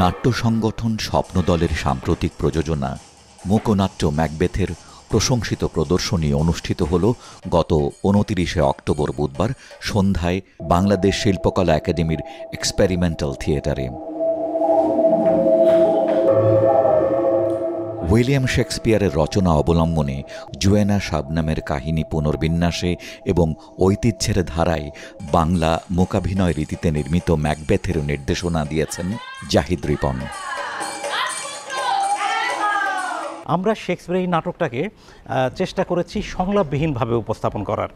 নাট্য সংগঠন স্বপ্নদলের সাম্প্রতিক প্রযোজনা মূকনাট্য ম্যাকবেথের প্রশংসিত প্রদর্শনী অনুষ্ঠিত হল গত ২৯ অক্টোবর বুধবার সন্ধ্যায় বাংলাদেশ শিল্পকলা একাডেমির এক্সপেরিমেন্টাল থিয়েটারে। উইলিয়াম শেক্সপিয়ারের রচনা অবলম্বনে জোয়েনা শাবনামের কাহিনী পুনর্বিন্যাসে এবং ঐতিহ্যের ধারায় বাংলা মূকাভিনয় রীতিতে নির্মিত ম্যাকবেথের নির্দেশনা দিয়েছেন জাহিদ রিপন। আমরা শেক্সপিয়ার এই নাটকটাকে চেষ্টা করেছি সংলাপবিহীনভাবে উপস্থাপন করার,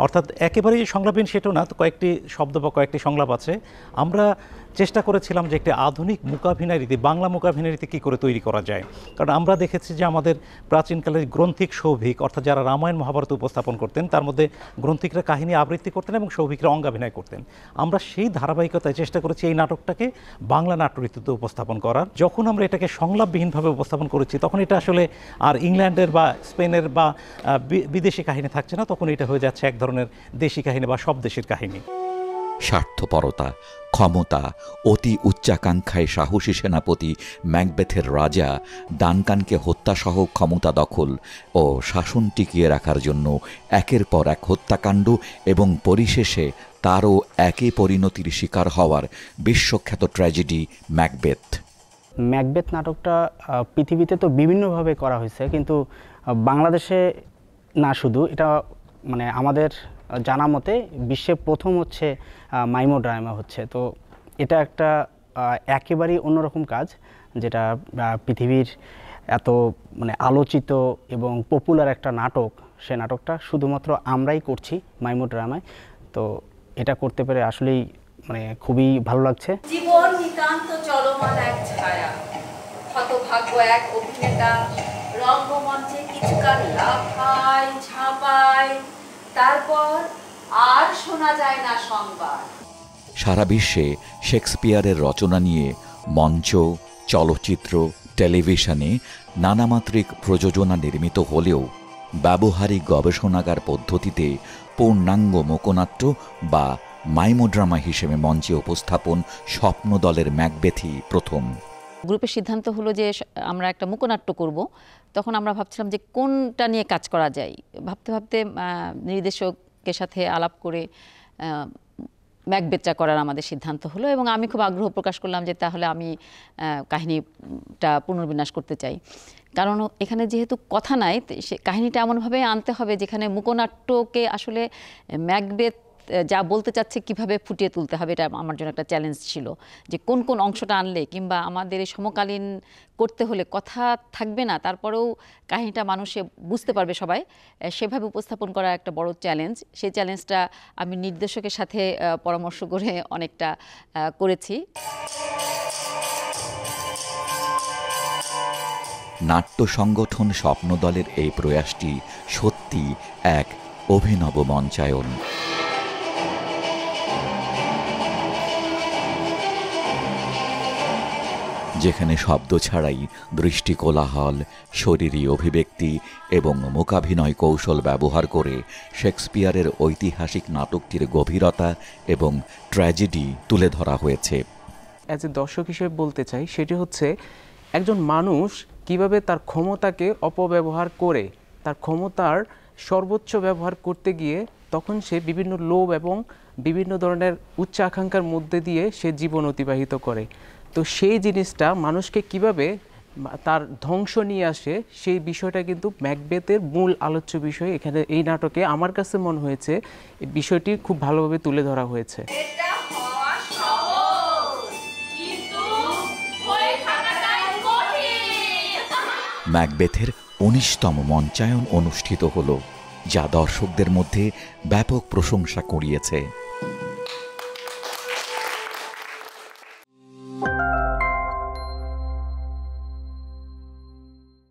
অর্থাৎ একেবারেই সংলাপবিহীন সেটাও না, কয়েকটি শব্দ বা কয়েকটি সংলাপ আছে। আমরা চেষ্টা করেছিলাম যে একটি আধুনিক মূকাভিনয় রীতি, বাংলা মূকাভিনয় রীতি কী করে তৈরি করা যায়। কারণ আমরা দেখেছি যে আমাদের প্রাচীনকালের গ্রন্থিক সৌভিক, অর্থাৎ যারা রামায়ণ মহাভারত উপস্থাপন করতেন তার মধ্যে গ্রন্থিকরা কাহিনী আবৃত্তি করতেন এবং সৌভিকরা অঙ্গাভিনয় করতেন। আমরা সেই ধারাবাহিকতায় চেষ্টা করেছি এই নাটকটাকে বাংলা নাট্যরীতিতে উপস্থাপন করার। যখন আমরা এটাকে সংলাপবিহীনভাবে উপস্থাপন করেছি তখন এটা আসলে আর ইংল্যান্ডের বা স্পেনের বা বিদেশি কাহিনী থাকছে না, তখন এটা হয়ে যাচ্ছে এক ধরনের দেশি কাহিনী বা সব দেশের কাহিনী। স্বার্থপরতা, ক্ষমতা, অতি উচ্চাকাঙ্ক্ষায় সাহসী সেনাপতি ম্যাকবেথের রাজা ডানকানকে হত্যাসহ ক্ষমতা দখল ও শাসন টিকিয়ে রাখার জন্য একের পর এক হত্যাকাণ্ড এবং পরিশেষে তারও একই পরিণতির শিকার হওয়ার বিশ্বখ্যাত ট্র্যাজেডি ম্যাকবেথ। ম্যাকবেথ নাটকটা পৃথিবীতে তো বিভিন্নভাবে করা হয়েছে, কিন্তু বাংলাদেশে না, শুধু এটা মানে আমাদের জানা মতে বিশ্বে প্রথম হচ্ছে মাইমো ড্রামা হচ্ছে। তো এটা একটা একেবারেই অন্যরকম কাজ, যেটা পৃথিবীর এত মানে আলোচিত এবং পপুলার একটা নাটক, সে নাটকটা শুধুমাত্র আমরাই করছি মাইমো ড্রামায়। তো এটা করতে পেরে আসলেই মানে খুবই ভালো লাগছে। জীবন নিতান্ত চলমান এক ছায়া, হতভাগ্য এক অভিনেতা রঙ্গমঞ্চে কিছুকাল লাফায় ঝাঁপায়, তারপর আর শোনা যায় না সংবাদ। সারা বিশ্বে শেক্সপিয়ারের রচনা নিয়ে মঞ্চ, চলচ্চিত্র, টেলিভিশনে নানামাত্রিক প্রযোজনা নির্মিত হলেও ব্যবহারিক গবেষণাগার পদ্ধতিতে পূর্ণাঙ্গ মূকনাট্য বা মাইমোড্রামা হিসেবে মঞ্চে উপস্থাপন স্বপ্নদলের ম্যাকবেথই প্রথম। গ্রুপের সিদ্ধান্ত হলো যে আমরা একটা মূকনাট্য করব। তখন আমরা ভাবছিলাম যে কোনটা নিয়ে কাজ করা যায়। ভাবতে ভাবতে নির্দেশকের সাথে আলাপ করে ম্যাকবেথটা করার আমাদের সিদ্ধান্ত হলো এবং আমি খুব আগ্রহ প্রকাশ করলাম যে তাহলে আমি কাহিনীটা পুনর্বিন্যাস করতে চাই। কারণ এখানে যেহেতু কথা নাই, সে কাহিনীটা এমনভাবে আনতে হবে যেখানে মূকনাট্যকে আসলে ম্যাকবেথ যা বলতে চাচ্ছে কিভাবে ফুটিয়ে তুলতে হবে, এটা আমার জন্য একটা চ্যালেঞ্জ ছিল যে কোন কোন অংশটা আনলে কিংবা আমাদের এই সমকালীন করতে হলে কথা থাকবে না, তারপরেও কাহিনীটা মানুষে বুঝতে পারবে সবাই, সেভাবে উপস্থাপন করা একটা বড় চ্যালেঞ্জ। সেই চ্যালেঞ্জটা আমি নির্দেশকের সাথে পরামর্শ করে অনেকটা করেছি। নাট্য সংগঠন স্বপ্নদলের এই প্রয়াসটি সত্যি এক অভিনব মঞ্চায়ন। যেখানে শব্দ ছাড়াই দৃষ্টি কোলাহল, শরীরী অভিব্যক্তি এবং মূকাভিনয় কৌশল ব্যবহার করে শেক্সপিয়ারের ঐতিহাসিক নাটকটির গভীরতা এবং ট্র্যাজেডি তুলে ধরা হয়েছে। অ্যাজ এ দর্শক হিসেবে বলতে চাই, সেটি হচ্ছে একজন মানুষ কিভাবে তার ক্ষমতাকে অপব্যবহার করে তার ক্ষমতার সর্বোচ্চ ব্যবহার করতে গিয়ে তখন সে বিভিন্ন লোভ এবং বিভিন্ন ধরনের উচ্চ আকাঙ্ক্ষার মধ্যে দিয়ে সে জীবন অতিবাহিত করে। তো সেই জিনিসটা মানুষকে কিভাবে তার ধ্বংস নিয়ে আসে, সেই বিষয়টা কিন্তু ম্যাকবেথের মূল আলোচ্য বিষয়। এখানে এই নাটকে আমার কাছে মনে হয়েছে এই বিষয়টি খুব ভালোভাবে তুলে ধরা হয়েছে। ম্যাকবেথের ১৯তম মঞ্চায়ন অনুষ্ঠিত হল, যা দর্শকদের মধ্যে ব্যাপক প্রশংসা কুড়িয়েছে।